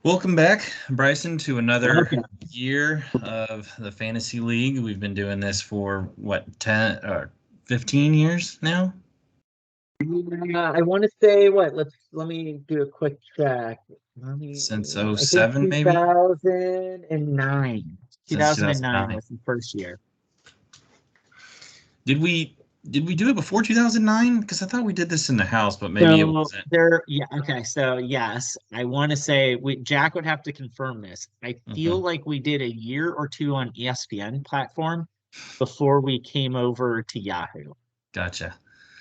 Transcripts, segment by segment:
Welcome back, Bryson, to another Okay. year of the Fantasy League. We've been doing this for what, 10 or 15 years now? I want to say what? Let me do a quick check. Since I think '07, maybe? 2009. Since 2009 2009. was the first year. Did we do it before 2009? Because I thought we did this in the house, but maybe it So wasn't. yeah, okay. So yes, I want to say Jack would have to confirm this. I Okay, feel like we did a year or two on ESPN platform before we came over to Yahoo. gotcha.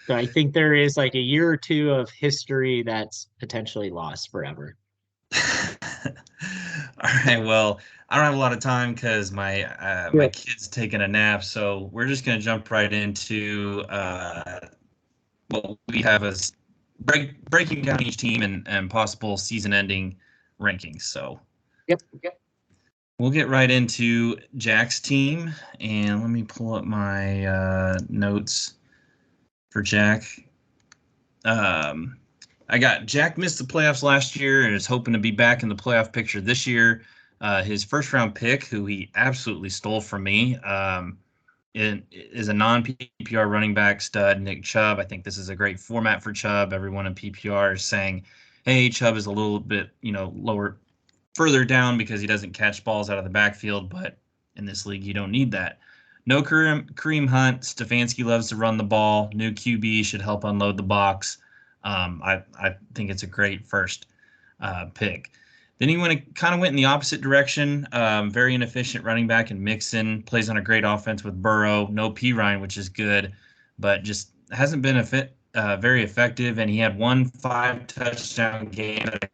So I think there is like a year or two of history that's potentially lost forever. All right, well, I don't have a lot of time because my Yeah. kid's taking a nap, so we're just gonna jump right into what we have as breaking down each team and possible season-ending rankings. So Yep. Yep. we'll get right into Jack's team, and let me pull up my notes for Jack. Um, I got Jack missed the playoffs last year and is hoping to be back in the playoff picture this year. His first round pick, who he absolutely stole from me, is a non PPR running back stud, Nick Chubb. I think this is a great format for Chubb. Everyone in PPR is saying, hey, Chubb is a little bit, lower, further down because he doesn't catch balls out of the backfield, but in this league, you don't need that. No Kareem Hunt. Stefanski loves to run the ball. New QB should help unload the box. I think it's a great first pick. Then he went in the opposite direction. Very inefficient running back and Mixon plays on a great offense with Burrow. No P Ryan, which is good, but just hasn't been very effective. And he had one 5 touchdown game that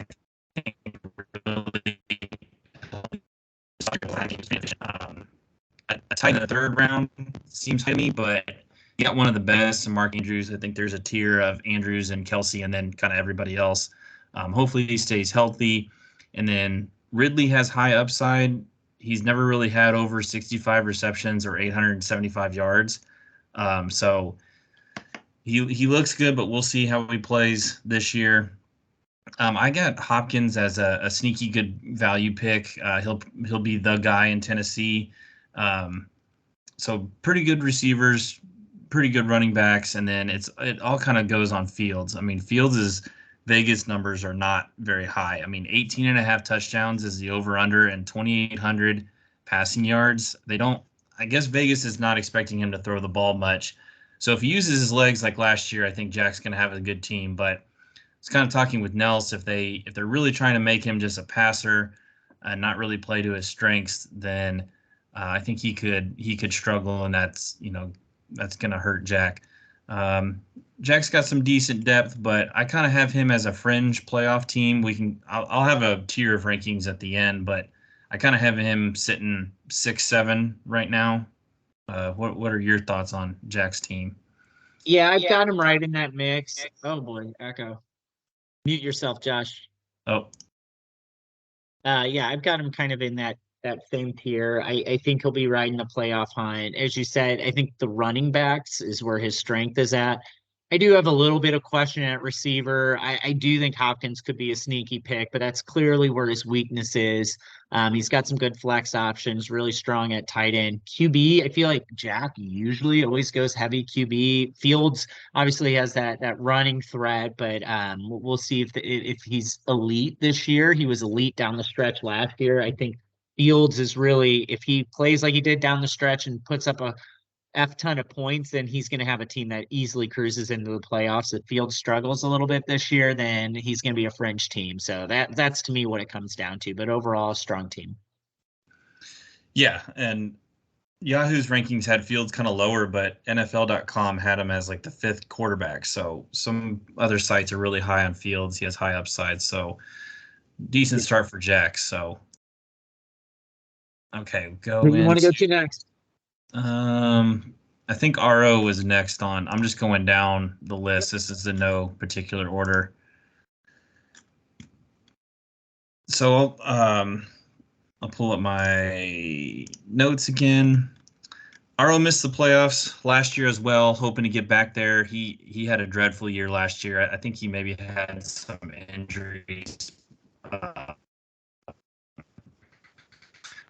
I think really a tight in the third round seems high to me, but he got one of the best. And Mark Andrews, I think there's a tier of Andrews and Kelsey, and then kind of everybody else. Hopefully he stays healthy. And then Ridley has high upside. He's never really had over 65 receptions or 875 yards. So he looks good, but we'll see how he plays this year. I got Hopkins as a sneaky good value pick. He'll be the guy in Tennessee. Um, so pretty good receivers, pretty good running backs, and then it all kind of goes on Fields. I mean, Fields' Vegas numbers are not very high. I mean, 18 and a half touchdowns is the over under and 2,800 passing yards. They don't. I guess Vegas is not expecting him to throw the ball much. So if he uses his legs like last year, I think Jack's going to have a good team. But it's kind of talking with Nels if they're really trying to make him just a passer and not really play to his strengths, then I think he could struggle, and that's gonna hurt Jack. Um, Jack's got some decent depth, but I kind of have him as a fringe playoff team. I'll have a tier of rankings at the end, but I kind of have him sitting 6, 7 right now. What are your thoughts on Jack's team? Yeah, I've got him right in that mix. Oh boy, echo. Mute yourself, Josh. Oh, Yeah, I've got him kind of in that same tier. I think he'll be right in the playoff hunt. As you said, I think the running backs is where his strength is at. I do have a little bit of question at receiver. I do think Hopkins could be a sneaky pick, but that's clearly where his weakness is. He's got some good flex options, really strong at tight end. QB, I feel like Jack usually always goes heavy QB. Fields obviously has that running threat, but we'll see if he's elite this year. He was elite down the stretch last year. I think Fields is really, if he plays like he did down the stretch and puts up a F ton of points, then he's going to have a team that easily cruises into the playoffs. If Fields struggles a little bit this year, then he's going to be a fringe team. So that's to me what it comes down to. But overall, a strong team. yeah, and Yahoo's rankings had Fields kind of lower, but NFL.com had him as like the fifth quarterback. So some other sites are really high on Fields. He has high upside. So decent Yeah. start for Jack. So okay, Who go do you want to into go to next? um I think RO was next on. I'm just going down the list. This is in no particular order. So I'll pull up my notes again. RO missed the playoffs last year as well, hoping to get back there. He had a dreadful year last year. I think he maybe had some injuries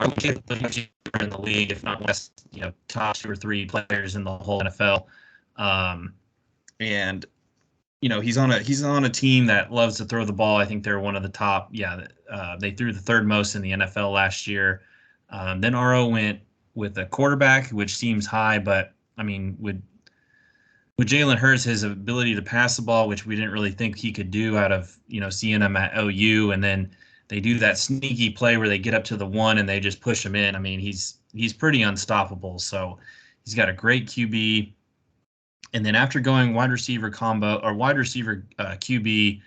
are in the league, if not less, top 2 or 3 players in the whole NFL. And he's on a team that loves to throw the ball. I think they're one of the top. Yeah, they threw the 3rd most in the NFL last year. Then RO went with a quarterback, which seems high, but I mean, with Jalen Hurts, his ability to pass the ball, which we didn't really think he could do out of seeing him at OU, and then they do that sneaky play where they get up to the 1 and they just push him in. I mean, he's pretty unstoppable. So he's got a great QB. And then after going wide receiver combo or wide receiver QB,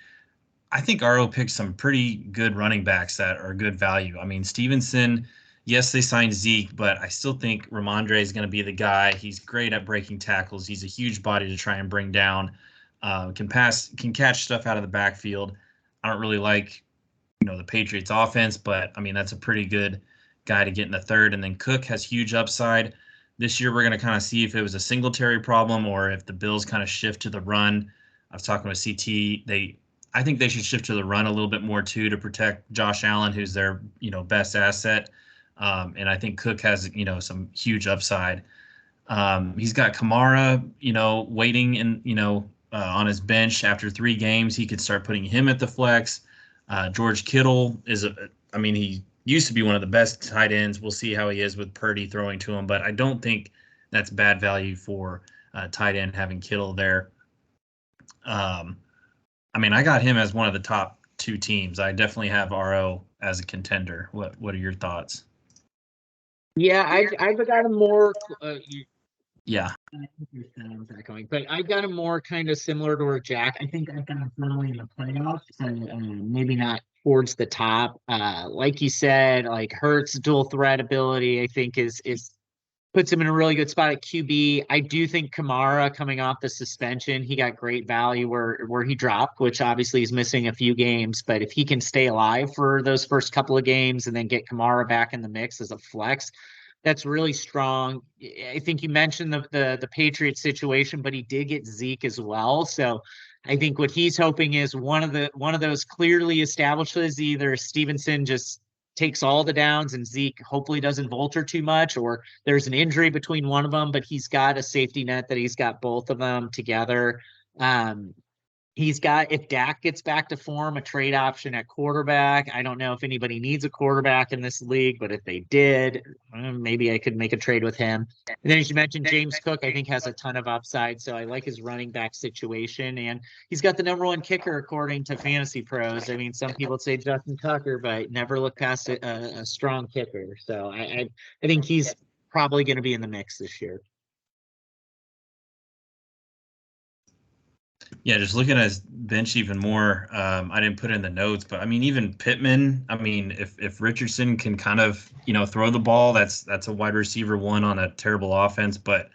I think RO picked some pretty good running backs that are good value. I mean, Stevenson, yes, they signed Zeke, but I still think Ramondre is going to be the guy. He's great at breaking tackles. He's a huge body to try and bring down. Can catch stuff out of the backfield. I don't really like, the Patriots offense, but I mean, that's a pretty good guy to get in the 3rd. And then Cook has huge upside. This year, we're going to kind of see if it was a Singletary problem or if the Bills kind of shift to the run. I was talking with CT. I think they should shift to the run a little bit more too to protect Josh Allen, who's their best asset. And I think Cook has some huge upside. He's got Kamara, waiting in on his bench after 3 games. He could start putting him at the flex. George Kittle he used to be one of the best tight ends. We'll see how he is with Purdy throwing to him, but I don't think that's bad value for tight end having Kittle there. I got him as one of the top 2 teams. I definitely have RO as a contender. What are your thoughts? Yeah, I've got a more. Yeah. But I've got him more kind of similar to where Jack. I think I've got him firmly in the playoffs, and maybe not towards the top. Like you said, like Hurts' dual threat ability, I think is puts him in a really good spot at QB. I do think Kamara coming off the suspension, he got great value where he dropped, which obviously he's missing a few games. But if he can stay alive for those first couple of games and then get Kamara back in the mix as a flex, that's really strong. I think you mentioned the Patriots situation, but he did get Zeke as well. So I think what he's hoping is one of those clearly establishes either Stevenson just takes all the downs and Zeke hopefully doesn't vulture too much, or there's an injury between one of them, but he's got a safety net that he's got both of them together. He's got, if Dak gets back to form, a trade option at quarterback. I don't know if anybody needs a quarterback in this league, but if they did, maybe I could make a trade with him. And then, as you mentioned, James Cook, I think, has a ton of upside. So I like his running back situation. And he's got the #1 kicker, according to Fantasy Pros. I mean, some people say Justin Tucker, but never look past a strong kicker. So I think he's probably going to be in the mix this year. Yeah, just looking at his bench even more, I didn't put it in the notes, but I mean, even Pittman. I mean, if Richardson can kind of throw the ball, that's a wide receiver 1 on a terrible offense, but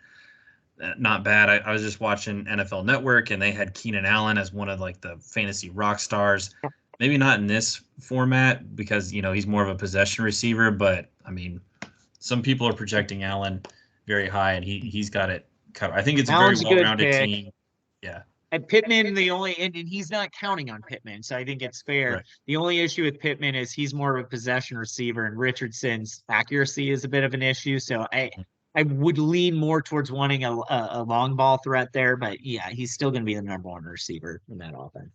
not bad. I was just watching NFL Network, and they had Keenan Allen as one of like the fantasy rock stars. Maybe not in this format because he's more of a possession receiver, but I mean, some people are projecting Allen very high, and he's got it covered. I think it's Allen's a very well-rounded team. Yeah. And Pittman, and he's not counting on Pittman, so I think it's fair. Right. The only issue with Pittman is he's more of a possession receiver, and Richardson's accuracy is a bit of an issue. So I would lean more towards wanting a long ball threat there, but yeah, he's still going to be the #1 receiver in that offense.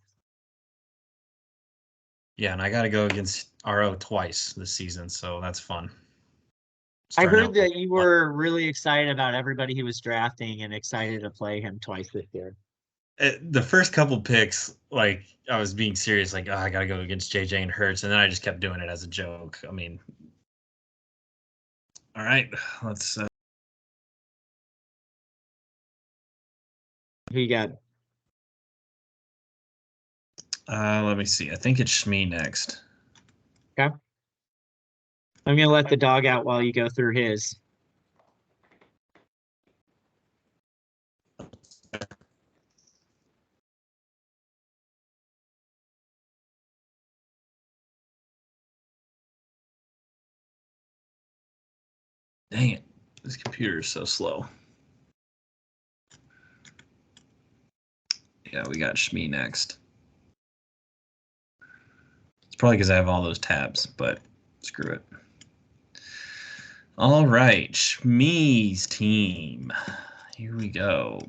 Yeah, and I got to go against RO twice this season, so that's fun. I heard that you were really excited about everybody he was drafting and excited to play him twice this year. The first couple picks, like I was being serious, like, I got to go against JJ and Hurts, and then I just kept doing it as a joke. I mean, all right, let's. Who you got? Let me see. I think it's Shmee next. Okay. I'm going to let the dog out while you go through his. Dang it. This computer is so slow. Yeah, we got Shmee next. It's probably because I have all those tabs, but screw it. All right, Shmee's team. Here we go.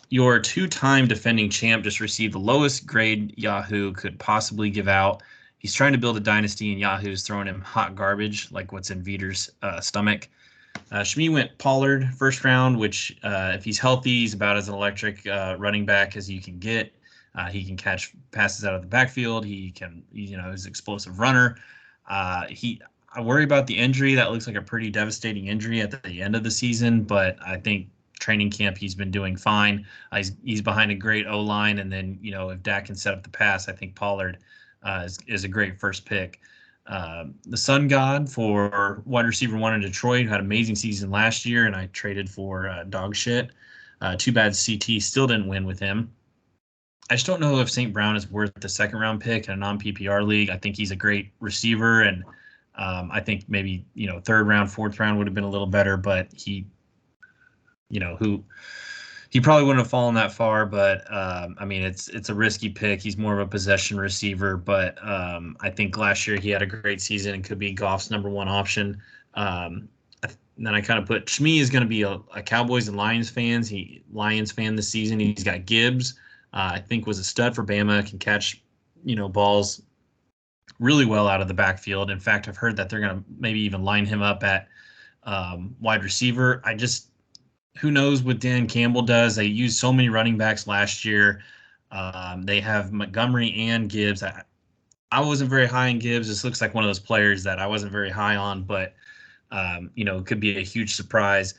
Your two-time defending champ just received the lowest grade Yahoo could possibly give out. He's trying to build a dynasty, and Yahoo's throwing him hot garbage, like what's in Viter's stomach. Shmee went Pollard first round, which if he's healthy, he's about as an electric running back as you can get. He can catch passes out of the backfield. He can, he's an explosive runner. I worry about the injury. That looks like a pretty devastating injury at the end of the season, but I think training camp he's been doing fine. He's behind a great O line, and then if Dak can set up the pass, I think Pollard is a great first pick. The Sun God for wide receiver one in Detroit, who had an amazing season last year, and I traded for dog shit. Too bad CT still didn't win with him. I just don't know if St. Brown is worth the second round pick in a non PPR league. I think he's a great receiver, and I think maybe third round, fourth round would have been a little better, but he probably wouldn't have fallen that far. But I mean, it's a risky pick. He's more of a possession receiver, but I think last year he had a great season and could be Goff's number one option. Then I kind of put Shmee is going to be a Cowboys and Lions fan this season. He's got Gibbs. I think was a stud for Bama, can catch, balls really well out of the backfield. In fact, I've heard that they're going to maybe even line him up at wide receiver. Who knows what Dan Campbell does? They used so many running backs last year. They have Montgomery and Gibbs. I wasn't very high on Gibbs. This looks like one of those players that I wasn't very high on, but could be a huge surprise.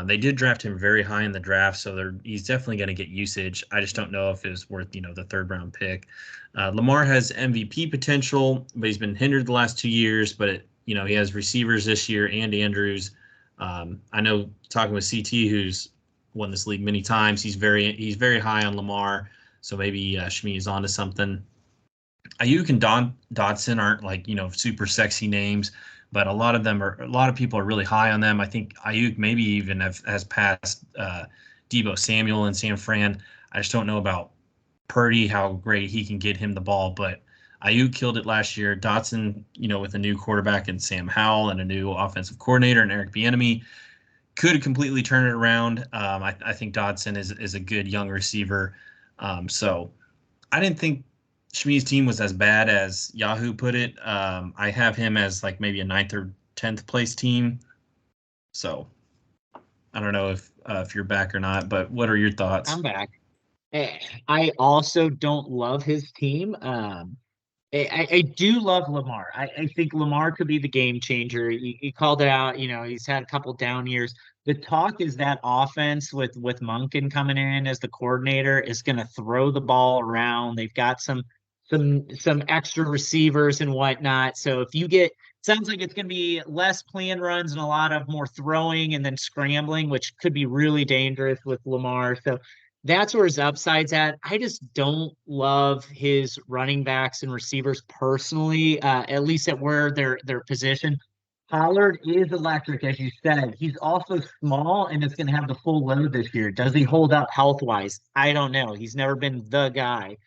They did draft him very high in the draft, so he's definitely going to get usage. I just don't know if it was worth, the third round pick. Lamar has MVP potential, but he's been hindered the last 2 years. But he has receivers this year and Andrews. I know talking with CT, who's won this league many times, he's very high on Lamar. So maybe Shmee is onto something. Ayuk and Dotson aren't like super sexy names, but a lot of people are really high on them. I think Ayuk maybe even has passed Debo Samuel and San Fran. I just don't know about Purdy, how great he can get him the ball, but Ayuk killed it last year. Dotson, with a new quarterback and Sam Howell and a new offensive coordinator and Eric Bieniemy, could completely turn it around. I think Dotson is a good young receiver. So I didn't think Shmee's team was as bad as Yahoo put it. I have him as like maybe a 9th or 10th place team. So I don't know if you're back or not, but what are your thoughts? I'm back. I also don't love his team. I do love Lamar. I think Lamar could be the game changer. You called it out. He's had a couple down years. The talk is that offense with Monken coming in as the coordinator is going to throw the ball around. They've got some extra receivers and whatnot. So if you get sounds like it's going to be less planned runs and a lot of more throwing and then scrambling, which could be really dangerous with Lamar. So that's where his upside's at. I just don't love his running backs and receivers personally, at least at where they're positioned. Pollard is electric, as you said. He's also small and is going to have the full load this year. Does he hold up health wise? I don't know. He's never been the guy.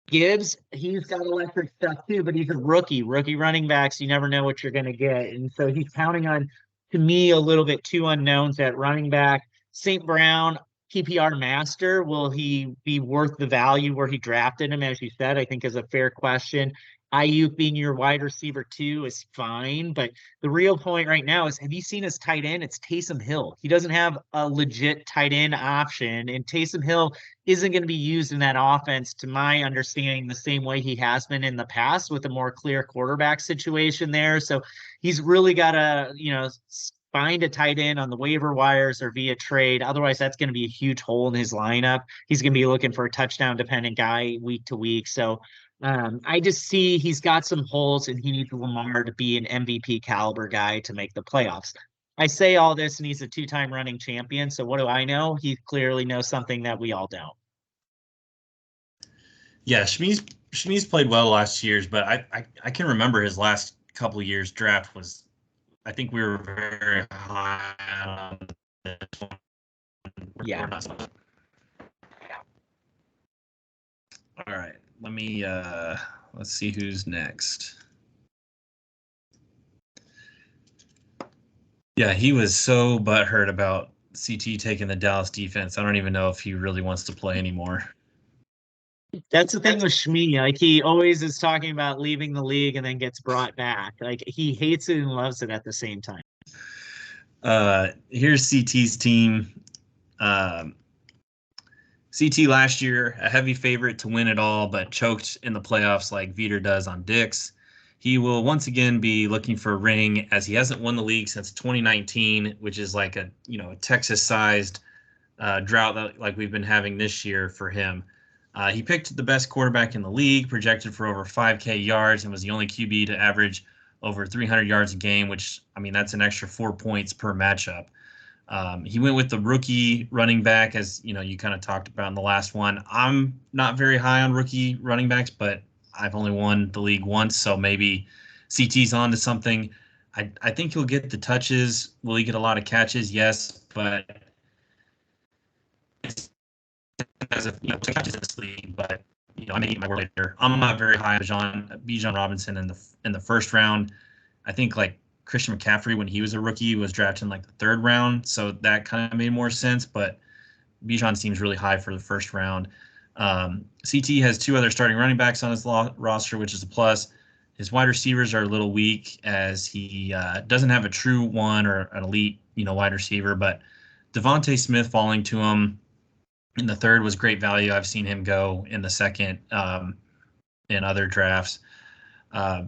Gibbs, he's got electric stuff too, but he's a rookie. Rookie running backs, you never know what you're going to get. And so he's counting on, to me, a little bit two unknowns at running back. St. Brown, PPR master, will he be worth the value where he drafted him, as you said? I think is a fair question. Ayuk being your wide receiver too is fine, but the real point right now is, have you seen his tight end? It's Taysom Hill. He doesn't have a legit tight end option, and Taysom Hill isn't going to be used in that offense, to my understanding, the same way he has been in the past with a more clear quarterback situation there. So he's really got to, find a tight end on the waiver wires or via trade. Otherwise, that's going to be a huge hole in his lineup. He's going to be looking for a touchdown dependent guy week to week. So I just see he's got some holes and he needs Lamar to be an MVP caliber guy to make the playoffs. I say all this and he's a two-time running champion. So what do I know? He clearly knows something that we all don't. Yeah, Shmee's played well last years, but I can remember his last couple of years draft was, I think we were very high on this one. Yeah. We're not. All right, let's see who's next. Yeah, he was so butthurt about CT taking the Dallas defense. I don't even know if he really wants to play anymore. That's the thing with Shmee. Like he always is talking about leaving the league and then gets brought back. Like he hates it and loves it at the same time. Here's CT's team. Um, CT last year, a heavy favorite to win it all, but choked in the playoffs like Veter does on Dix. He will once again be looking for a ring as he hasn't won the league since 2019, which is like a Texas-sized drought that like we've been having this year for him. He picked the best quarterback in the league, projected for over 5K yards, and was the only QB to average over 300 yards a game, which I mean that's an extra 4 points per matchup. He went with the rookie running back, as you kind of talked about in the last one. I'm not very high on rookie running backs, but I've only won the league once, so maybe CT's on to something. I think he'll get the touches. Will he get a lot of catches? Yes, but as a catches in this league, but I may eat my word later. I'm not very high on Bijan Robinson in the first round. I think like Christian McCaffrey when he was a rookie was drafted in like the third round, so that kind of made more sense. But Bijan seems really high for the first round. CT has two other starting running backs on his roster, which is a plus. His wide receivers are a little weak as he doesn't have a true one or an elite, wide receiver. But Devontae Smith falling to him in the third was great value. I've seen him go in the second in other drafts. Uh,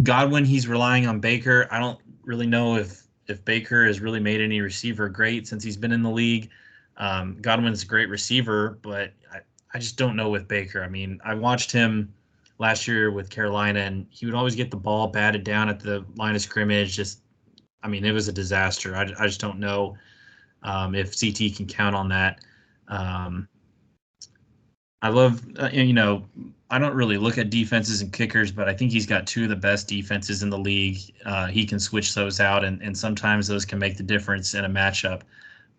Godwin, he's relying on Baker. I don't really know if Baker has really made any receiver great since he's been in the league. Godwin's a great receiver, but I just don't know with Baker. I mean, I watched him last year with Carolina, and he would always get the ball batted down at the line of scrimmage. I mean, it was a disaster. I just don't know if CT can count on that. Um, I love, I don't really look at defenses and kickers, but I think he's got two of the best defenses in the league. He can switch those out, and sometimes those can make the difference in a matchup.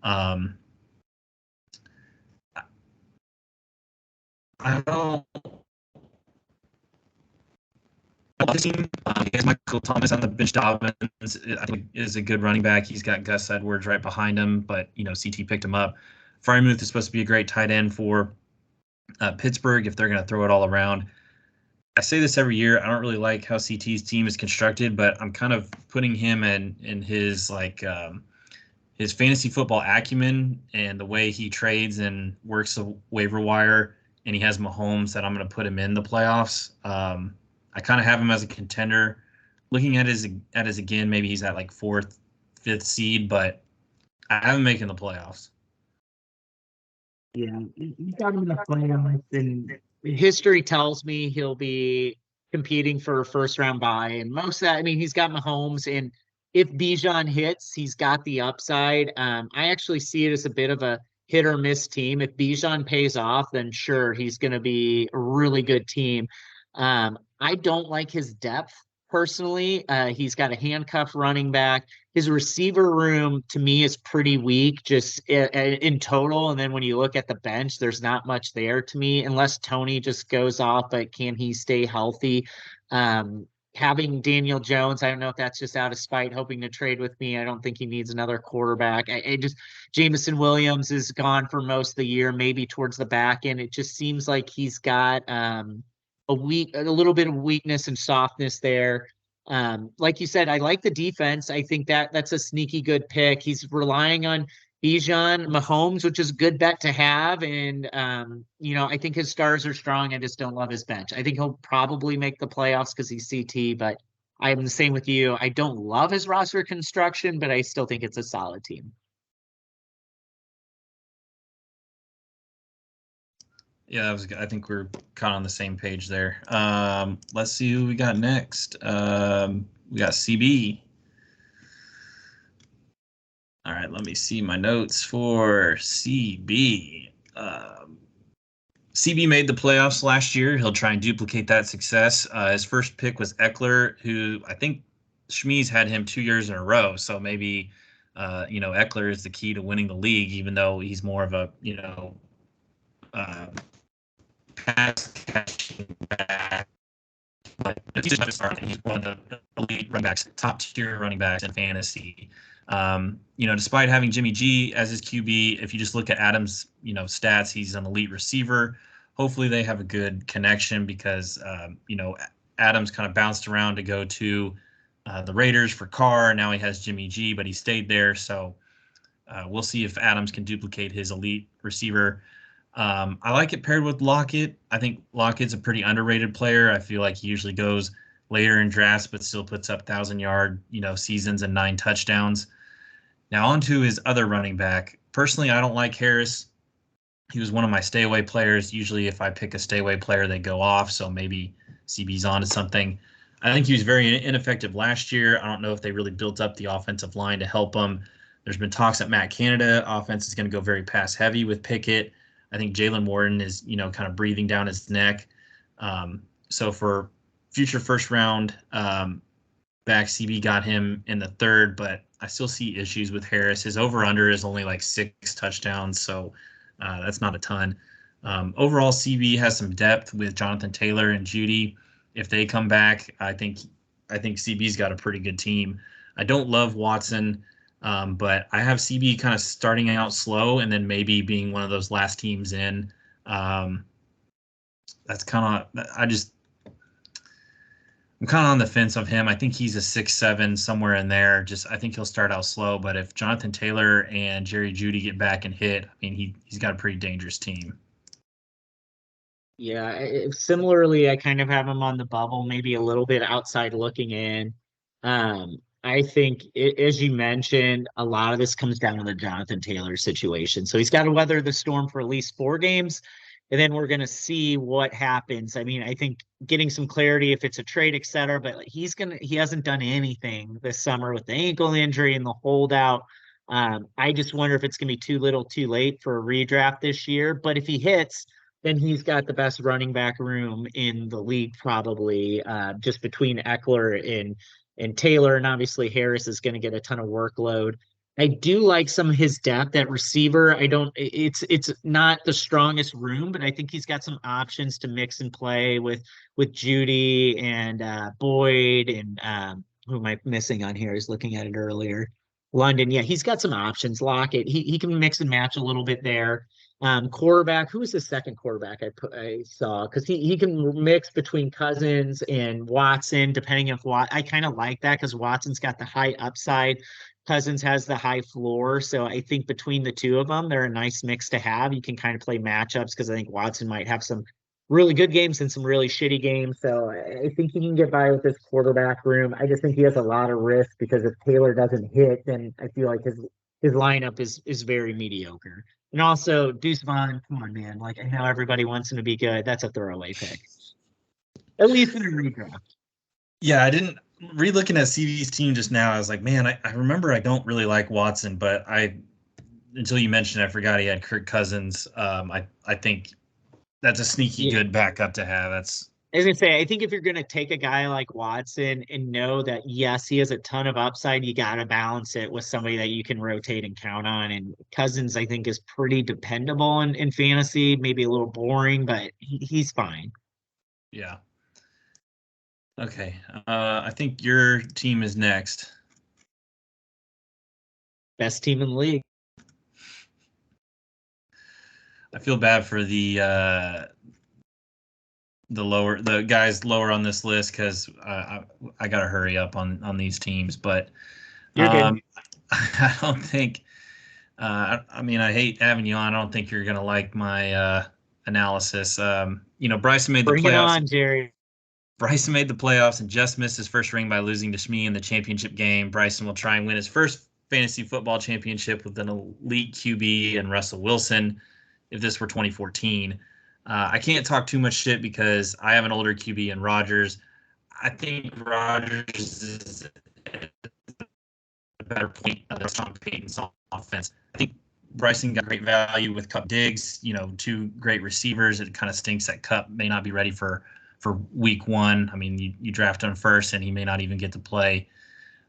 Um, I don't love his team. He has Michael Thomas on the bench. Dobbins, I think, is a good running back. He's got Gus Edwards right behind him, but CT picked him up. Frymuth is supposed to be a great tight end for Pittsburgh if they're going to throw it all around. I say this every year. I don't really like how CT's team is constructed, but I'm kind of putting him in his his fantasy football acumen and the way he trades and works the waiver wire, and he has Mahomes that I'm going to put him in the playoffs. I kind of have him as a contender. Looking at his again, maybe he's at like fourth, fifth seed, but I have him making the playoffs. Yeah, you got him in the playoffs, and history tells me he'll be competing for a first round bye. And most of that, I mean, he's got Mahomes, and if Bijan hits, he's got the upside. I actually see it as a bit of a hit or miss team. If Bijan pays off, then sure, he's going to be a really good team. I don't like his depth personally. He's got a handcuff running back. His receiver room to me is pretty weak just in total. And then when you look at the bench, there's not much there to me unless Tony just goes off, but can he stay healthy? Having Daniel Jones, I don't know if that's just out of spite, hoping to trade with me. I don't think he needs another quarterback. I just Jameson Williams is gone for most of the year, maybe towards the back end. It just seems like he's got a little bit of weakness and softness there. Like you said, I like the defense. I think that's a sneaky good pick. He's relying on Bijan Mahomes, which is a good bet to have. And I think his stars are strong. I just don't love his bench. I think he'll probably make the playoffs because he's CT, but I'm the same with you. I don't love his roster construction, but I still think it's a solid team. Yeah, that was good. I think we're kind of on the same page there. Let's see who we got next. We got CB. All right, let me see my notes for CB. CB made the playoffs last year. He'll try and duplicate that success. His first pick was Eckler, who I think Shmee's had him 2 years in a row. So maybe, Eckler is the key to winning the league, even though he's more of a, uh, pass catching back. But he's just starting. He's one of the elite running backs, top tier running backs in fantasy. Despite having Jimmy G as his QB, if you just look at Adams, stats, he's an elite receiver. Hopefully they have a good connection because, Adams kind of bounced around to go to the Raiders for Carr. Now he has Jimmy G, but he stayed there. So we'll see if Adams can duplicate his elite receiver. I like it paired with Lockett. I think Lockett's a pretty underrated player. I feel like he usually goes later in drafts, but still puts up 1,000-yard, seasons and 9 touchdowns. Now on to his other running back. Personally, I don't like Harris. He was one of my stay away players. Usually if I pick a stay away player, they go off. So maybe CB's on to something. I think he was very ineffective last year. I don't know if they really built up the offensive line to help him. There's been talks that Matt Canada offense is going to go very pass heavy with Pickett. I think Jalen Warren is, kind of breathing down his neck. So for future first round back, CB got him in the 3rd, but I still see issues with Harris. His over-under is only like 6 touchdowns, so that's not a ton. Overall, CB has some depth with Jonathan Taylor and Judy. If they come back, I think CB's got a pretty good team. I don't love Watson, but I have CB kind of starting out slow and then maybe being one of those last teams in. That's kind of I'm kind of on the fence of him. I think he's a 6'7", somewhere in there. I think he'll start out slow, but if Jonathan Taylor and Jerry Jeudy get back and hit, I mean, he's got a pretty dangerous team. Yeah, similarly, I kind of have him on the bubble, maybe a little bit outside looking in. I think, as you mentioned, a lot of this comes down to the Jonathan Taylor situation. So he's got to weather the storm for at least 4 games, and then we're going to see what happens. I mean, I think getting some clarity if it's a trade, et cetera, but he hasn't done anything this summer with the ankle injury and the holdout. I just wonder if it's going to be too little too late for a redraft this year. But if he hits, then he's got the best running back room in the league, probably, just between Eckler and Taylor, and obviously Harris is going to get a ton of workload. I do like some of his depth at receiver. It's not the strongest room, but I think he's got some options to mix and play with Judy and Boyd and who am I missing on here? I was looking at it earlier. London, yeah, he's got some options. Lockett, he can mix and match a little bit there. Quarterback, who was the second quarterback I saw? Because he can mix between Cousins and Watson, depending if I kind of like that because Watson's got the high upside, Cousins has the high floor. So I think between the two of them, they're a nice mix to have. You can kind of play matchups because I think Watson might have some really good games and some really shitty games. So I think he can get by with this quarterback room. I just think he has a lot of risk because if Taylor doesn't hit, then I feel like his lineup is very mediocre. And also, Deuce Vaughn, come on, man. Like, I know everybody wants him to be good. That's a throwaway pick. At least in a redraft. Yeah, I didn't re-looking at CV's team just now. I was like, man, I remember I don't really like Watson, but until you mentioned it, I forgot he had Kirk Cousins. I think that's a sneaky good backup to have. I was gonna say, I think if you're gonna take a guy like Watson and know that yes, he has a ton of upside, you gotta balance it with somebody that you can rotate and count on. And Cousins, I think, is pretty dependable in fantasy, maybe a little boring, but he's fine. Yeah. Okay. I think your team is next. Best team in the league. I feel bad for the guys lower on this list because I got to hurry up on these teams. But You're good. I don't think. I mean, I hate having you on. I don't think you're gonna like my analysis. Bryson made the playoffs. Bring it on, Jerry. Bryson made the playoffs and just missed his first ring by losing to Shmee in the championship game. Bryson will try and win his first fantasy football championship with an elite QB and Russell Wilson. If this were 2014. I can't talk too much shit because I have an older QB in Rodgers. I think Rodgers is a better point of the Sean Payton's offense. I think Bryson got great value with Cup Diggs, 2 great receivers. It kind of stinks that Cup may not be ready for week 1. I mean, you draft him first and he may not even get to play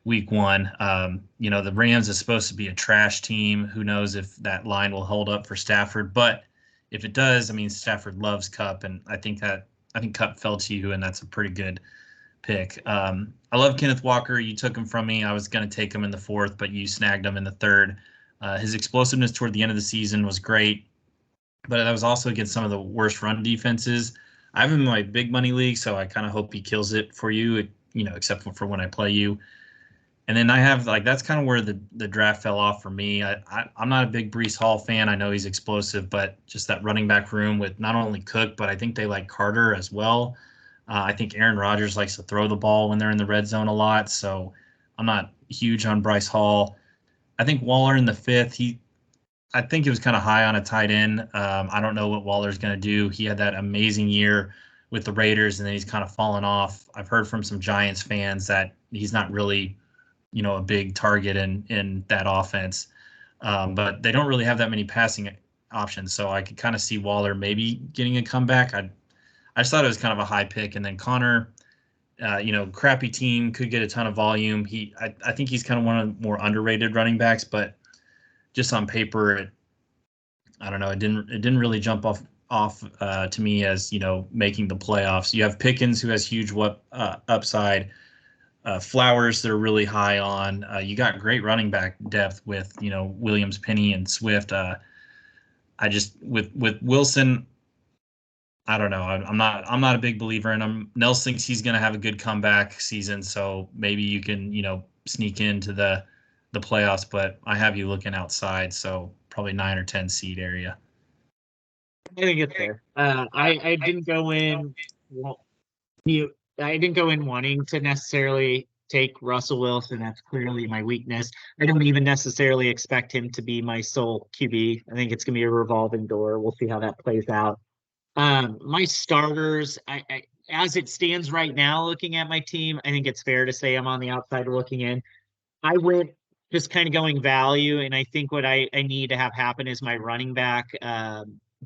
week 1. The Rams is supposed to be a trash team. Who knows if that line will hold up for Stafford, but if it does, I mean, Stafford loves Cup, and I think Cup fell to you, and that's a pretty good pick. I love Kenneth Walker. You took him from me. I was going to take him in the 4th, but you snagged him in the 3rd. His explosiveness toward the end of the season was great, but that was also against some of the worst run defenses. I have him in my big money league, so I kind of hope he kills it for you, except for when I play you. And then I have that's kind of where the draft fell off for me. I'm not a big Breece Hall fan. I know he's explosive, but just that running back room with not only Cook, but I think they like Carter as well. I think Aaron Rodgers likes to throw the ball when they're in the red zone a lot, so I'm not huge on Bryce Hall. I think Waller in the 5th. I think it was kind of high on a tight end. I don't know what Waller's going to do. He had that amazing year with the Raiders, and then he's kind of fallen off. I've heard from some Giants fans that he's not really, a big target in that offense. But they don't really have that many passing options, so I could kind of see Waller maybe getting a comeback. I just thought it was kind of a high pick, and then Connor, crappy team, could get a ton of volume. I think he's kind of one of the more underrated running backs, but just on paper, I don't know. It didn't really jump off to me as making the playoffs. You have Pickens, who has huge upside. Flowers, they're really high on. You got great running back depth with Williams, Penny, and Swift. I just with Wilson, I don't know. I'm not a big believer in him. Nels thinks he's going to have a good comeback season, so maybe you can sneak into the playoffs. But I have you looking outside, so probably 9 or 10 seed area. I think it's fair. I didn't go in. I didn't go in wanting to necessarily take Russell Wilson. That's clearly my weakness. I don't even necessarily expect him to be my sole QB. I think it's going to be a revolving door. We'll see how that plays out. My starters, as it stands right now, looking at my team, I think it's fair to say I'm on the outside looking in. I went just kind of going value, and I think what I need to have happen is my running back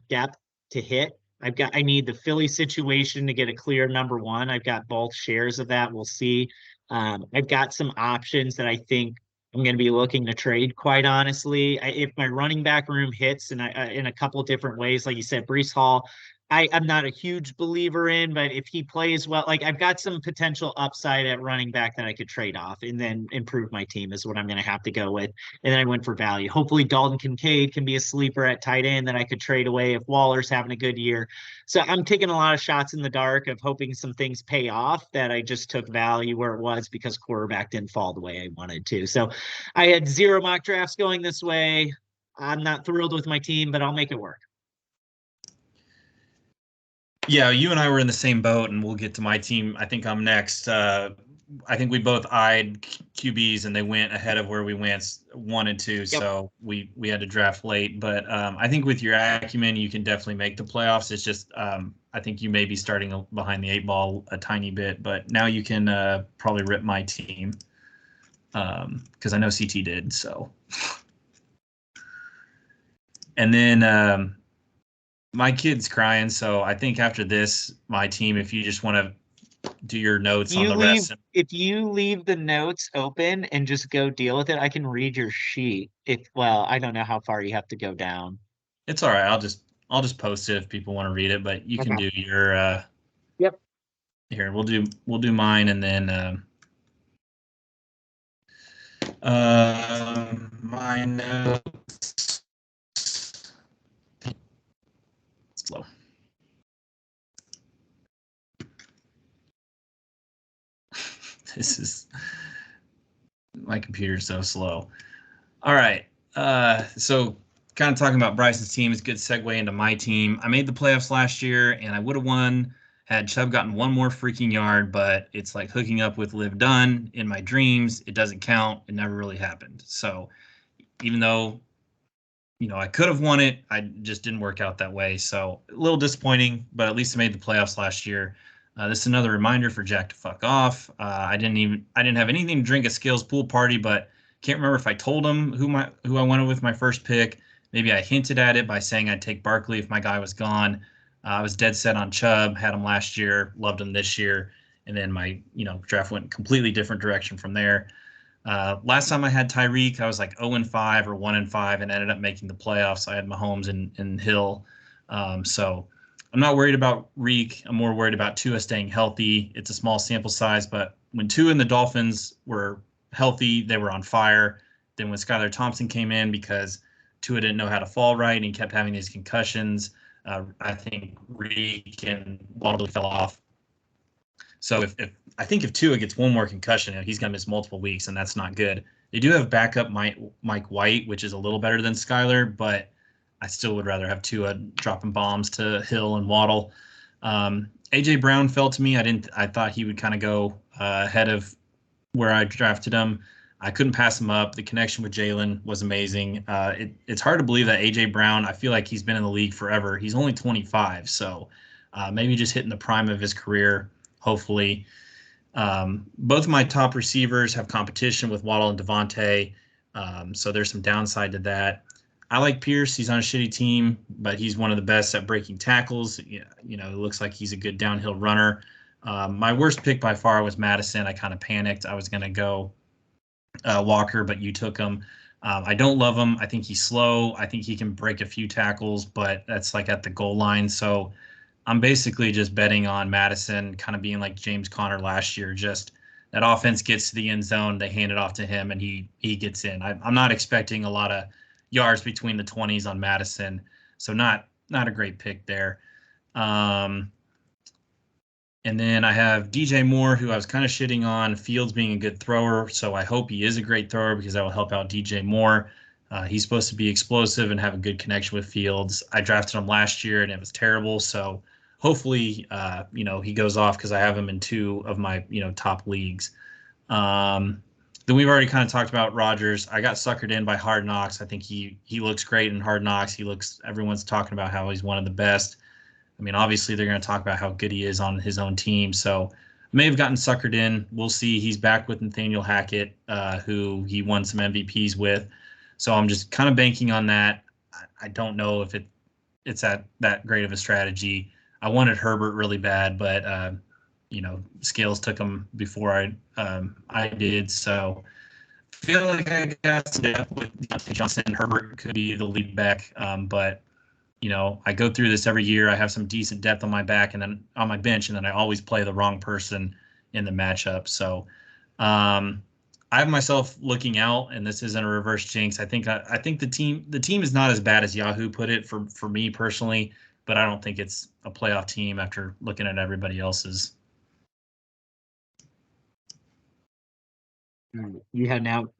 depth to hit. I need the Philly situation to get a clear number 1. I've got both shares of that. We'll see. I've got some options that I think I'm going to be looking to trade, quite honestly. If my running back room hits in a couple of different ways, like you said, Breece Hall, I'm not a huge believer in, but if he plays well, I've got some potential upside at running back that I could trade off and then improve my team is what I'm going to have to go with. And then I went for value. Hopefully Dalton Kincaid can be a sleeper at tight end that I could trade away if Waller's having a good year. So I'm taking a lot of shots in the dark of hoping some things pay off that I just took value where it was because quarterback didn't fall the way I wanted to. So I had 0 mock drafts going this way. I'm not thrilled with my team, but I'll make it work. Yeah, you and I were in the same boat, and we'll get to my team. I think I'm next. I think we both eyed QBs, and they went ahead of where we wanted to. Yep. So we had to draft late. But I think with your acumen, you can definitely make the playoffs. It's just I think you may be starting behind the 8 ball a tiny bit, but now you can probably rip my team because I know CT did. So, and then. My kid's crying, so I think after this, my team, if you just want to do your notes on the rest. If you leave the notes open and just go deal with it, I can read your sheet. I don't know how far you have to go down. It's all right. I'll just post it if people want to read it, but you can do your Yep. Here, we'll do mine, and then my notes. Slow. This is my computer's so slow. All right. So kind of talking about Bryson's team is a good segue into my team. I made the playoffs last year, and I would have won had Chubb gotten 1 more freaking yard, but it's like hooking up with Liv Dunn in my dreams. It doesn't count. It never really happened. So even though I could have won it, I just didn't work out that way. So a little disappointing, but at least I made the playoffs last year. This is another reminder for Jack to fuck off. I didn't have anything to drink at Skills pool party, but can't remember if I told him who I wanted with my first pick. Maybe I hinted at it by saying I'd take Barkley if my guy was gone. I was dead set on Chubb, had him last year, loved him this year, and then my draft went completely different direction from there. Last time I had Tyreek, I was like 0-5 or 1-5 and ended up making the playoffs. I had Mahomes and Hill. So I'm not worried about Reek. I'm more worried about Tua staying healthy. It's a small sample size, but when Tua and the Dolphins were healthy, they were on fire. Then when Skylar Thompson came in, because Tua didn't know how to fall right and he kept having these concussions, I think Reek and Waddle fell off. So if I think if Tua gets one more concussion, he's going to miss multiple weeks, and that's not good. They do have backup Mike White, which is a little better than Skylar, but I still would rather have Tua dropping bombs to Hill and Waddle. AJ Brown fell to me. I thought he would kind of go ahead of where I drafted him. I couldn't pass him up. The connection with Jalen was amazing. It's hard to believe that AJ Brown, I feel like he's been in the league forever. He's only 25, so maybe just hitting the prime of his career, hopefully. Both of my top receivers have competition with Waddle and Devontae, so there's some downside to that. I like Pierce. He's on a shitty team, but he's one of the best at breaking tackles. It looks like he's a good downhill runner. My worst pick by far was Madison. I kind of panicked. I was going to go Walker, but you took him. I don't love him. I think he's slow. I think he can break a few tackles, but that's like at the goal line. So I'm basically just betting on Madison kind of being like James Conner last year. Just that offense gets to the end zone, they hand it off to him, and he gets in. I'm not expecting a lot of yards between the 20s on Madison, so not a great pick there. And then I have DJ Moore, who I was kind of shitting on Fields being a good thrower, so I hope he is a great thrower because that will help out DJ Moore. He's supposed to be explosive and have a good connection with Fields. I drafted him last year, and it was terrible, so hopefully, he goes off because I have him in 2 of my, top leagues. Then we've already kind of talked about Rodgers. I got suckered in by Hard Knocks. I think he looks great in Hard Knocks. Everyone's talking about how he's one of the best. I mean, obviously they're going to talk about how good he is on his own team. So may have gotten suckered in. We'll see. He's back with Nathaniel Hackett, who he won some MVPs with. So I'm just kind of banking on that. I don't know if it's that great of a strategy. I wanted Herbert really bad, but Scales took him before I did. So I feel like I got some depth with Deontay Johnson. Herbert could be the lead back, but I go through this every year. I have some decent depth on my back and then on my bench, and then I always play the wrong person in the matchup. So I have myself looking out, and this isn't a reverse jinx. I think the team is not as bad as Yahoo put it for me personally, but I don't think it's a playoff team after looking at everybody else's. You heading out?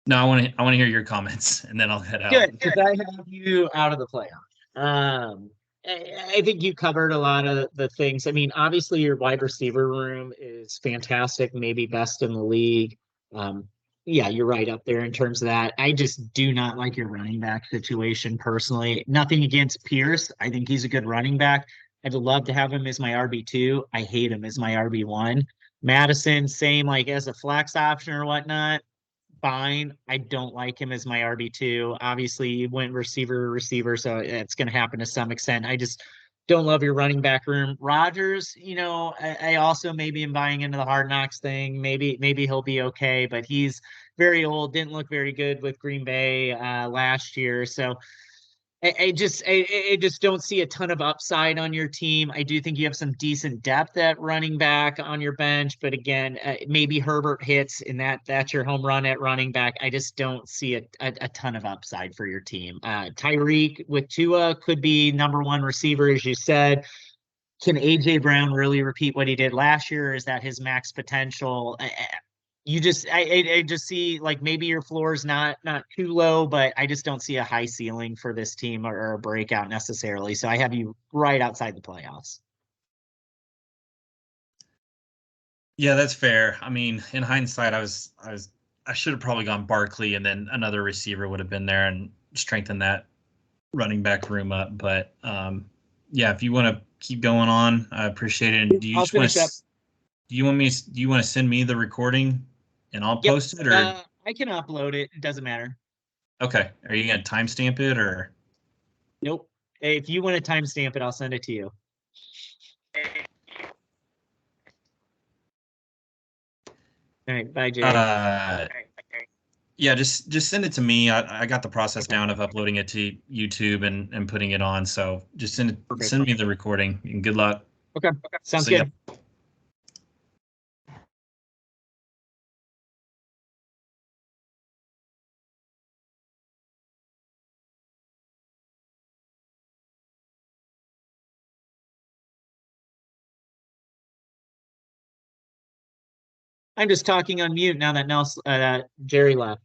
No, I want to hear your comments, and then I'll head out. Good, because I have you out of the playoff. I think you covered a lot of the things. I mean, obviously your wide receiver room is fantastic, maybe best in the league. Yeah, you're right up there in terms of that. I just do not like your running back situation personally. Nothing against Pierce. I think he's a good running back. I'd love to have him as my RB2. I hate him as my RB1. Madison, same like as a flex option or whatnot. Fine. I don't like him as my RB2. Obviously, you went receiver, so it's going to happen to some extent. I just don't love your running back room. Rodgers, I also maybe am buying into the Hard Knocks thing. Maybe he'll be okay, but he's very old, didn't look very good with Green Bay last year. So I just don't see a ton of upside on your team. I do think you have some decent depth at running back on your bench, but again, maybe Herbert hits and that's your home run at running back. I just don't see a ton of upside for your team. Tyreek with Tua could be number 1 receiver, as you said. Can AJ Brown really repeat what he did last year? Or is that his max potential? I just see like maybe your floor is not too low, but I just don't see a high ceiling for this team or a breakout necessarily. So I have you right outside the playoffs. Yeah, that's fair. I mean, in hindsight, I should have probably gone Barkley, and then another receiver would have been there and strengthened that running back room up. But yeah, if you want to keep going on, I appreciate it. And do you I'll just want finish up. to? Do you want to send me the recording, and I'll Yep. post it, or I can upload it. It doesn't matter. okay? Are you gonna timestamp it, or Nope. If you want to timestamp it, I'll send it to you. All right. Bye, Jay. uh, Yeah, just send it to me. I got the process down of uploading it to YouTube and putting it on. So just Perfect. send me the recording and good luck. Okay. Sounds See ya. good. I'm just talking on mute now that Jerry left.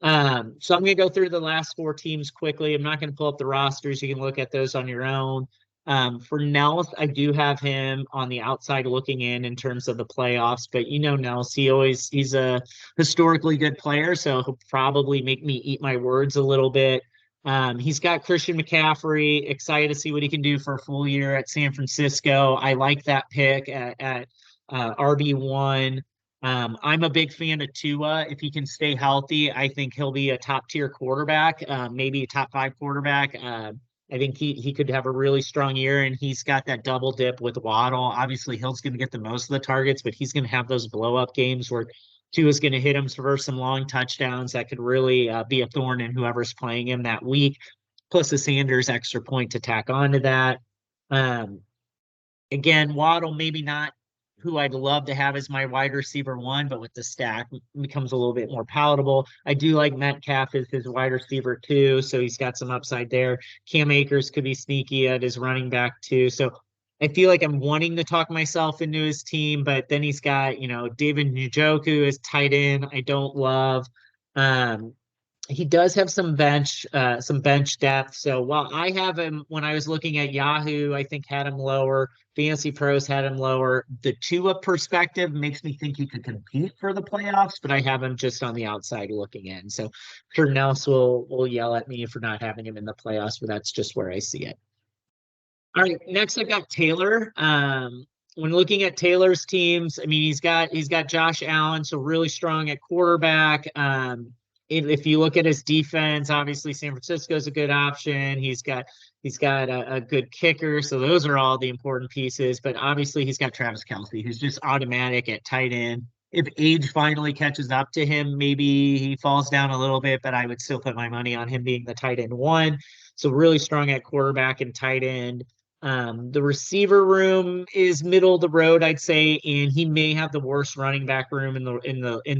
So I'm going to go through the last four teams quickly. I'm not going to pull up the rosters. You can look at those on your own. For Nels, I do have him on the outside looking in terms of the playoffs, but you know Nels, he's a historically good player, so he'll probably make me eat my words a little bit. He's got Christian McCaffrey. Excited to see what he can do for a full year at San Francisco. I like that pick at RB1. I'm a big fan of Tua. If he can stay healthy, I think he'll be a top tier quarterback, maybe a top five quarterback. I think he could have a really strong year, and he's got that double dip with Waddle. Obviously, Hill's going to get the most of the targets, but he's going to have those blow up games where Tua's going to hit him for some long touchdowns that could really be a thorn in whoever's playing him that week. Plus the Sanders extra point to tack onto that. Um, Again, Waddle maybe not who I'd love to have as my wide receiver one, but with the stack becomes a little bit more palatable. I do like Metcalf as his wide receiver too, so he's got some upside there. Cam Akers could be sneaky at his running back too. So I feel like I'm wanting to talk myself into his team, but then he's got, David Njoku as tight end. I don't love. Um, he does have some bench depth. So while I have him when I was looking at Yahoo, I think had him lower. Fancy Pros had him lower. The Tua perspective makes me think he could compete for the playoffs, but I have him just on the outside looking in. So sure Nels will yell at me for not having him in the playoffs, but that's just where I see it. All right, next I've got Taylor. When looking at Taylor's teams, I mean he's got Josh Allen, so really strong at quarterback. If you look at his defense, obviously San Francisco is a good option. He's got a good kicker, so those are all the important pieces. But obviously he's got Travis Kelce, who's just automatic at tight end. If age finally catches up to him, maybe he falls down a little bit, but I would still put my money on him being the tight end one. So really strong at quarterback and tight end. The receiver room is middle of the road, I'd say, and he may have the worst running back room in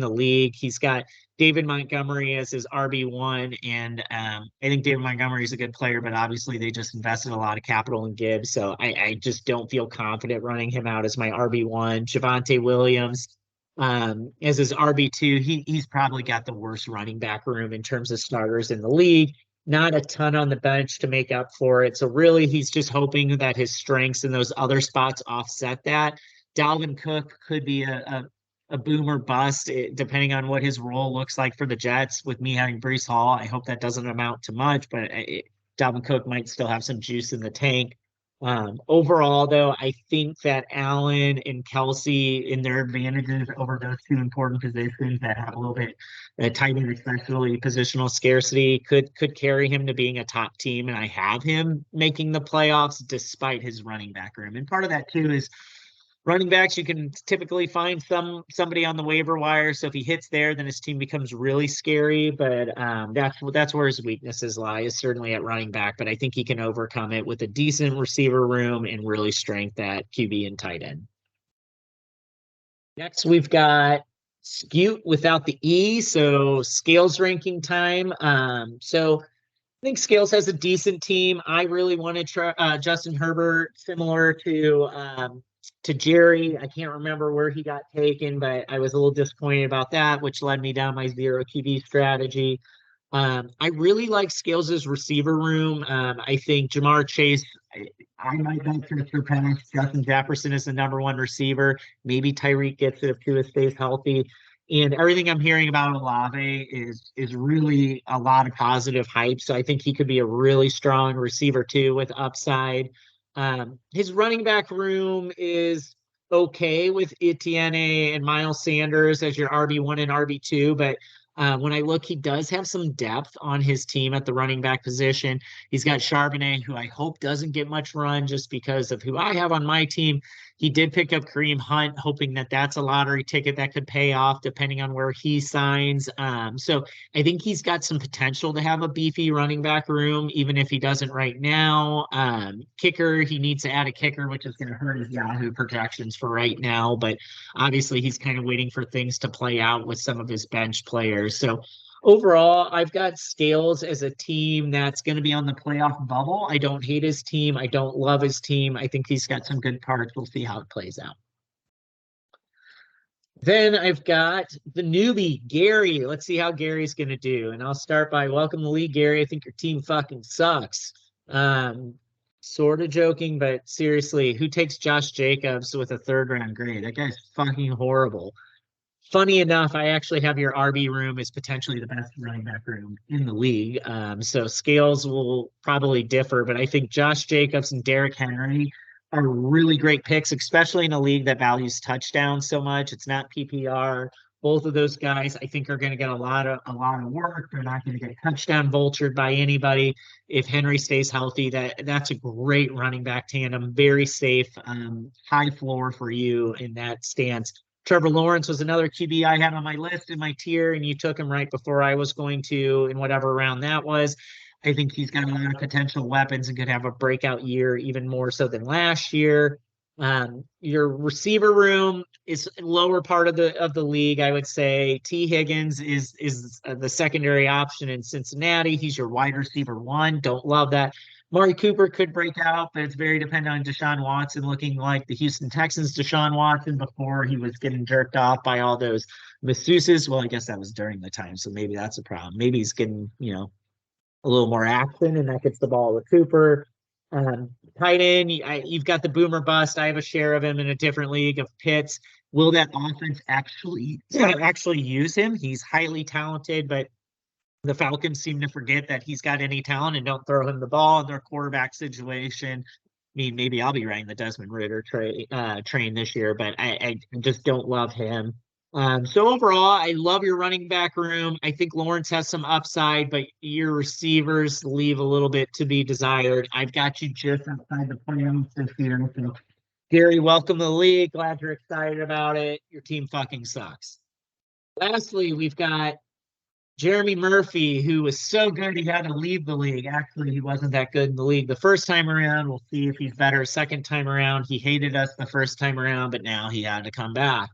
the league. He's got David Montgomery as his RB1, and I think David Montgomery is a good player, but obviously they just invested a lot of capital in Gibbs, so I just don't feel confident running him out as my RB1. Javonte Williams as his RB2, he's probably got the worst running back room in terms of starters in the league. Not a ton on the bench to make up for it. So really, he's just hoping that his strengths in those other spots offset that. Dalvin Cook could be a boom or bust, depending on what his role looks like for the Jets. With me having Brees Hall, I hope that doesn't amount to much, but Dalvin Cook might still have some juice in the tank. Overall, though, I think that Allen and Kelce, in their advantages over those two important positions that have a little bit tight end, especially positional scarcity, could carry him to being a top team. And I have him making the playoffs despite his running back room. And part of that too is running backs, you can typically find somebody on the waiver wire. So if he hits there, then his team becomes really scary. But that's where his weaknesses lie, is certainly at running back. But I think he can overcome it with a decent receiver room and really strength at QB and tight end. Next, we've got Scoot without the E, so Scales ranking time. So I think Scales has a decent team. I really want to try Justin Herbert, similar to Jerry. I can't remember where he got taken, but I was a little disappointed about that, which led me down my zero QB strategy. I really like Scales' receiver room. I think Jamar Chase, I might venture to surpass Justin Jefferson as the number one receiver. Maybe Tyreek gets it if Tua stays healthy. And everything I'm hearing about Olave is really a lot of positive hype. So I think he could be a really strong receiver too with upside. His running back room is okay with Etienne and Miles Sanders as your RB1 and RB2, but when I look, he does have some depth on his team at the running back position. He's got Charbonnet, who I hope doesn't get much run just because of who I have on my team. He did pick up Kareem Hunt, hoping that that's a lottery ticket that could pay off depending on where he signs. So I think he's got some potential to have a beefy running back room, even if he doesn't right now. Kicker, he needs to add a kicker, which is going to hurt his Yahoo projections for right now. But obviously, he's kind of waiting for things to play out with some of his bench players. So overall, I've got Scales as a team that's going to be on the playoff bubble. I don't hate his team. I don't love his team. I think he's got some good parts. We'll see how it plays out. Then I've got the newbie, Gary. Let's see how Gary's going to do. And I'll start by welcome to the league, Gary. I think your team fucking sucks. Sort of joking, but seriously, who takes Josh Jacobs with a third round grade? That guy's fucking horrible. Funny enough, I actually have your RB room as potentially the best running back room in the league. So scales will probably differ, but I think Josh Jacobs and Derrick Henry are really great picks, especially in a league that values touchdowns so much. It's not PPR. Both of those guys, I think, are going to get a lot of work. They're not going to get touchdown vultured by anybody. If Henry stays healthy, that's a great running back tandem. Very safe, high floor for you in that stance. Trevor Lawrence was another QB I had on my list in my tier, and you took him right before I was going to, in whatever round that was. I think he's got a lot of potential weapons and could have a breakout year, even more so than last year. Your receiver room is lower part of the league, I would say. T. Higgins is the secondary option in Cincinnati. He's your wide receiver one. Don't love that. Mari Cooper could break out, but it's very dependent on Deshaun Watson looking like the Houston Texans Deshaun Watson before he was getting jerked off by all those masseuses. Well, I guess that was during the time, so maybe that's a problem. Maybe he's getting, a little more action, and that gets the ball with Cooper. Tight end, you've got the boomer bust. I have a share of him in a different league of Pitts. Will that offense actually use him? He's highly talented, but the Falcons seem to forget that he's got any talent and don't throw him the ball in their quarterback situation. I mean, maybe I'll be riding the Desmond Ridder train this year, but I just don't love him. So overall, I love your running back room. I think Lawrence has some upside, but your receivers leave a little bit to be desired. I've got you just outside the playoffs this year. So, Gary, welcome to the league. Glad you're excited about it. Your team fucking sucks. Lastly, we've got Jeremy Murphy, who was so good he had to leave the league. Actually, he wasn't that good in the league the first time around. We'll see if he's better second time around. He hated us the first time around, but now he had to come back.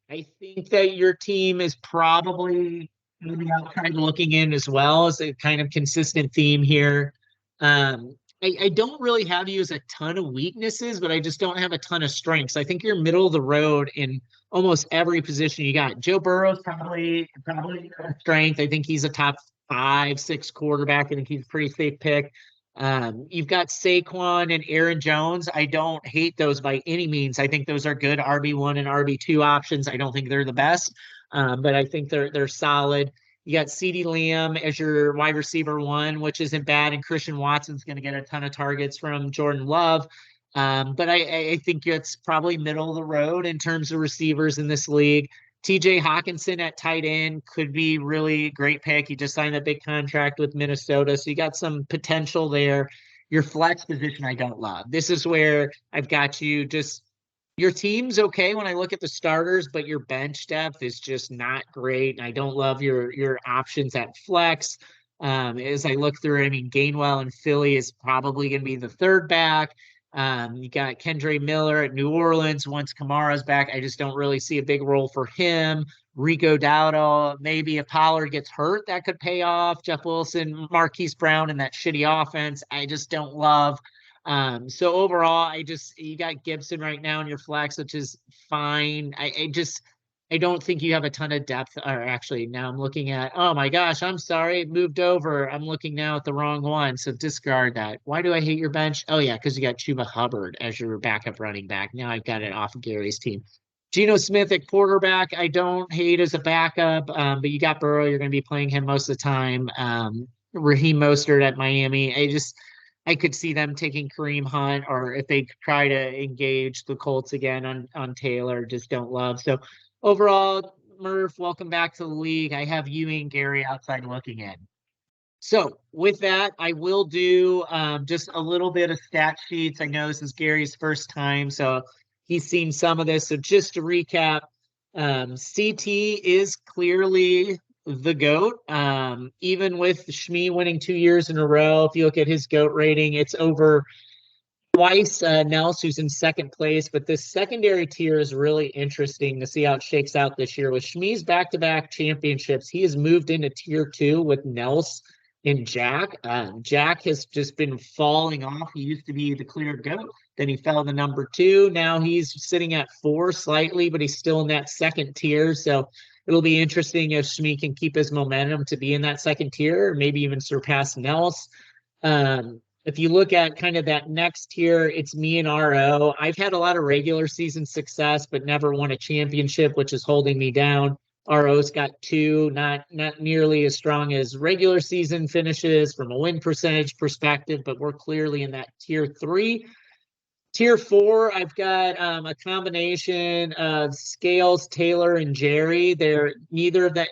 I think that your team is probably maybe outside looking in as well as a kind of consistent theme here. I don't really have you as a ton of weaknesses, but I just don't have a ton of strengths. I think you're middle of the road in almost every position you got. Joe Burrow's probably a strength. I think he's a top 5-6 quarterback. I think he's a pretty safe pick. You've got Saquon and Aaron Jones. I don't hate those by any means. I think those are good RB1 and RB2 options. I don't think they're the best, but I think they're solid. You got CeeDee Lamb as your wide receiver one, which isn't bad, and Christian Watson's going to get a ton of targets from Jordan Love. But I think it's probably middle of the road in terms of receivers in this league. TJ Hawkinson at tight end could be really great pick. He just signed a big contract with Minnesota, so you got some potential there. Your flex position, I don't love. This is where I've got you just your team's okay when I look at the starters, but your bench depth is just not great. And I don't love your options at flex. As I look through, I mean, Gainwell and Philly is probably going to be the third back. You got Kendre Miller at New Orleans. Once Kamara's back, I just don't really see a big role for him. Rico Dowdle, maybe if Pollard gets hurt, that could pay off. Jeff Wilson, Marquise Brown in that shitty offense, I just don't love. So overall, you got Gibson right now in your flex, which is fine. I don't think you have a ton of depth. Or actually, now I'm looking at, oh my gosh, I'm sorry, it moved over. I'm looking now at the wrong one. So discard that. Why do I hate your bench? Oh yeah, because you got Chuba Hubbard as your backup running back. Now I've got it off of Gary's team. Geno Smith at quarterback, I don't hate as a backup, but you got Burrow. You're going to be playing him most of the time. Raheem Mostert at Miami. I could see them taking Kareem Hunt, or if they try to engage the Colts again on Taylor, just don't love. So overall, Murph, welcome back to the league. I have you and Gary outside looking in. So with that, I will do just a little bit of stat sheets. I know this is Gary's first time, so he's seen some of this. So just to recap, CT is clearly the GOAT. Even with Shmee winning 2 years in a row, if you look at his GOAT rating, it's over twice Nels, who's in second place. But this secondary tier is really interesting to see how it shakes out this year. With Shmee's back-to-back championships, he has moved into tier 2 with Nels and Jack. Jack has just been falling off. He used to be the clear GOAT. Then he fell to number 2. Now he's sitting at 4 slightly, but he's still in that second tier. So it'll be interesting if Shmee can keep his momentum to be in that second tier, or maybe even surpass Nels. If you look at kind of that next tier, it's me and RO. I've had a lot of regular season success, but never won a championship, which is holding me down. RO's got 2, not nearly as strong as regular season finishes from a win percentage perspective, but we're clearly in that tier 3. Tier 4, I've got a combination of Scales, Taylor, and Jerry. They're neither of that.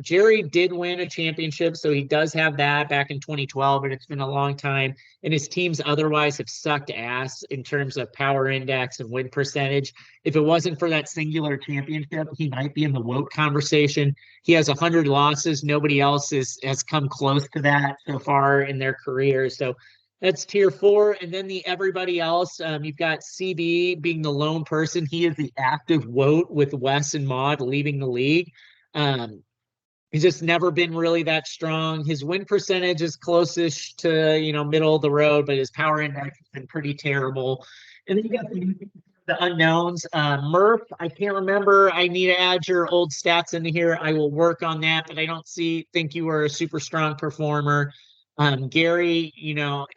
Jerry did win a championship, so he does have that back in 2012, but it's been a long time. And his teams otherwise have sucked ass in terms of power index and win percentage. If it wasn't for that singular championship, he might be in the WOT conversation. He has 100 losses. Nobody else has come close to that so far in their career. So that's tier 4. And then the everybody else, you've got CB being the lone person. He is the active WOT with Wes and Maud leaving the league. He's just never been really that strong. His win percentage is closest to, middle of the road, but his power index has been pretty terrible. And then you got the unknowns. Murph, I can't remember. I need to add your old stats into here. I will work on that, but I don't think you were a super strong performer. Gary,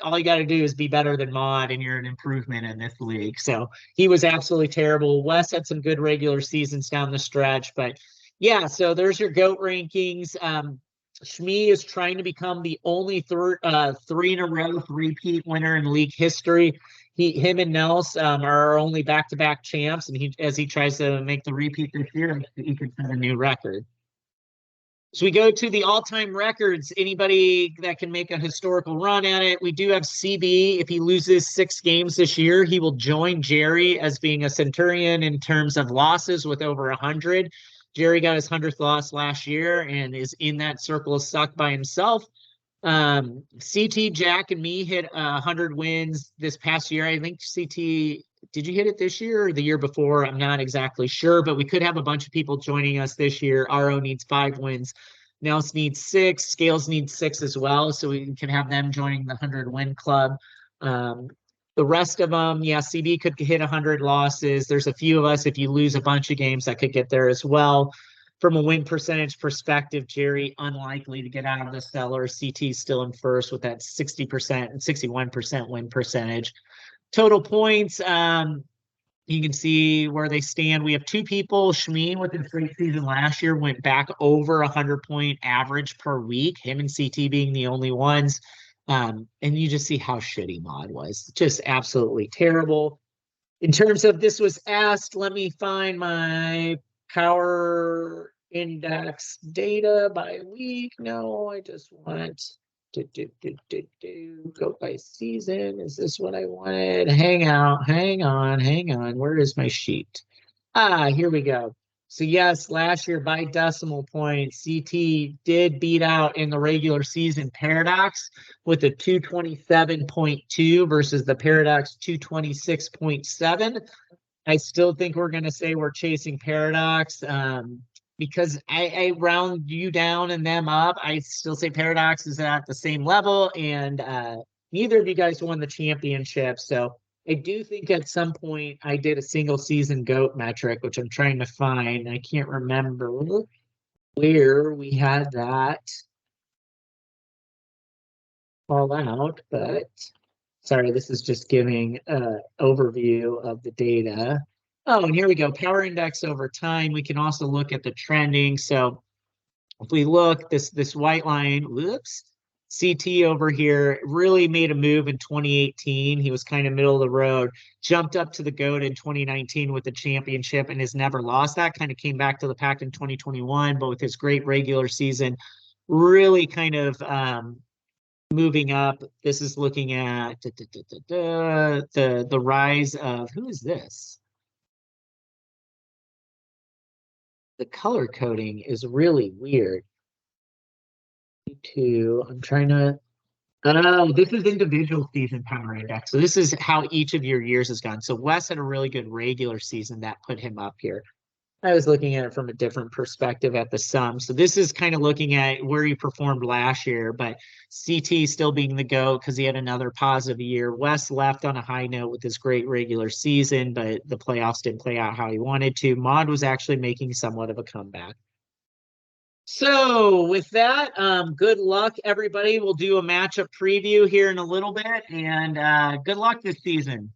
all you got to do is be better than Maud, and you're an improvement in this league. So he was absolutely terrible. Wes had some good regular seasons down the stretch, but yeah, so there's your GOAT rankings. Shmee is trying to become the only 3 in a row three-peat winner in league history. Him and Nels are our only back-to-back champs, and as he tries to make the repeat this year, he could set a new record. So we go to the all-time records. Anybody that can make a historical run at it. We do have CB. If he loses 6 games this year, he will join Jerry as being a Centurion in terms of losses with over 100. Jerry got his 100th loss last year and is in that circle of suck by himself. CT, Jack, and me hit 100 wins this past year. I think CT, did you hit it this year or the year before? I'm not exactly sure, but we could have a bunch of people joining us this year. RO needs 5 wins. Nels needs 6. Scales needs 6 as well, so we can have them joining the 100-win club. The rest of them, yeah, CB could hit 100 losses. There's a few of us, if you lose a bunch of games, that could get there as well. From a win percentage perspective, Jerry, unlikely to get out of the cellar. CT still in first with that 60% and 61% win percentage. Total points, you can see where they stand. We have 2 people. Shmee, with his great season last year, went back over 100-point average per week, him and CT being the only ones. And you just see how shitty Maud was. Just absolutely terrible. In terms of this was asked, let me find my power index data by week. No, I just want go by season. Is this what I wanted? Hang on. Where is my sheet? Here we go. So yes, last year by decimal points, CT did beat out in the regular season Paradox with a 227.2 versus the Paradox 226.7. I still think we're going to say we're chasing Paradox because I round you down and them up. I still say Paradox is at the same level, and neither of you guys won the championship. So I do think at some point I did a single season GOAT metric, which I'm trying to find. I can't remember where we had that all out, but sorry, this is just giving an overview of the data. Oh, and here we go. Power index over time. We can also look at the trending. So if we look, this white line, whoops, CT over here really made a move in 2018. He was kind of middle of the road, jumped up to the GOAT in 2019 with the championship and has never lost that. Kind of came back to the pack in 2021, but with his great regular season, really kind of moving up. This is looking at the rise of, who is this? The color coding is really weird. I'm trying to. Oh, this is individual season power index. So this is how each of your years has gone. So Wes had a really good regular season that put him up here. I was looking at it from a different perspective at the sum. So this is kind of looking at where he performed last year, but CT still being the GOAT because he had another positive year. Wes left on a high note with his great regular season, but the playoffs didn't play out how he wanted to. Mod was actually making somewhat of a comeback. So with that, good luck, everybody. We'll do a matchup preview here in a little bit, and good luck this season.